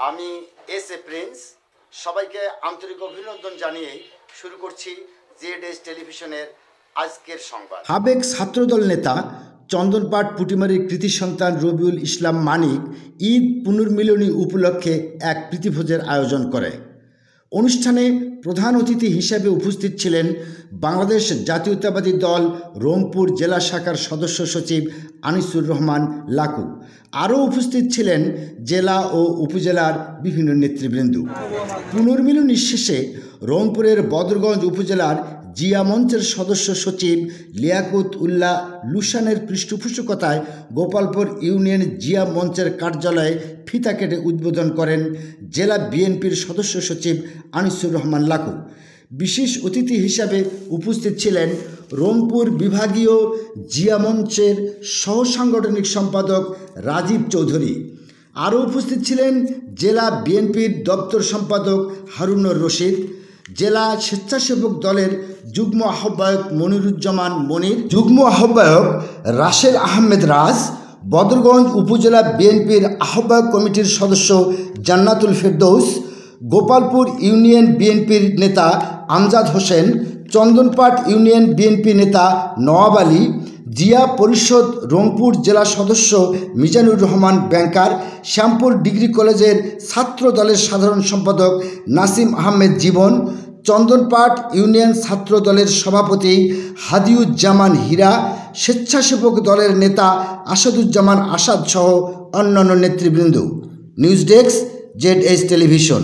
আমি S A Prince সবাইকে আন্তরিক অভিনন্দন জানিয়ে শুরু করছি জেড টেলিভিশনের আজকের সংবাদ। সাবেক ছাত্রদল নেতা চন্দনপাট পুটিমারির কৃতি সন্তান রবিউল ইসলাম মানিক ঈদ পুনর্মিলনী উপলক্ষে এক প্রীতিভোজের আয়োজন করে। অনুষ্ঠানে প্রধান অতিথি হিসেবে উপস্থিত ছিলেন বাংলাদেশ জাতীয়তাবাদী দল রংপুর জেলা শাখার সদস্য সচিব আনিসুর রহমান লাকু। আরও উপস্থিত ছিলেন জেলা ও উপজেলার বিভিন্ন নেতৃবৃন্দ। পুনর্মিলনী শেষে রংপুরের বদরগঞ্জ উপজেলার জিয়া মঞ্চের সদস্য সচিব লিয়াকত উল্লাহ লুসানের পৃষ্ঠপোষকতায় গোপালপুর ইউনিয়ন জিয়া মঞ্চের কার্যালয়ে ফিতা কেটে উদ্বোধন করেন জেলা বিএনপির সদস্য সচিব আনিসুর রহমান লাকু। বিশেষ অতিথি হিসাবে উপস্থিত ছিলেন রংপুর বিভাগীয় জিয়া মঞ্চের সহ সাংগঠনিক সম্পাদক রাজীব চৌধুরী। আরও উপস্থিত ছিলেন জেলা বিএনপির দপ্তর সম্পাদক হারুনুর রশিদ, জেলা স্বেচ্ছাসেবক দলের যুগ্ম আহ্বায়ক মনিরুজ্জামান মনির, যুগ্ম আহ্বায়ক রাসেল আহমেদ রাজ, বদরগঞ্জ উপজেলা বিএনপির আহ্বায়ক কমিটির সদস্য জান্নাতুল ফেরদৌস, গোপালপুর ইউনিয়ন বিএনপির নেতা আমজাদ হোসেন, চন্দনপাট ইউনিয়ন বিএনপি নেতা নওয়াব আলী, জিয়া পরিষদ রংপুর জেলা সদস্য মিজানুর রহমান ব্যাংকার, শ্যামপুর ডিগ্রি কলেজের ছাত্র দলের সাধারণ সম্পাদক নাসিম আহমেদ জীবন, চন্দনপাট ইউনিয়ন ছাত্র দলের সভাপতি হাদিউজ্জামান হীরা, স্বেচ্ছাসেবক দলের নেতা আসাদুজ্জামান আসাদ সহ অন্যান্য নেতৃবৃন্দ। News desk Z television.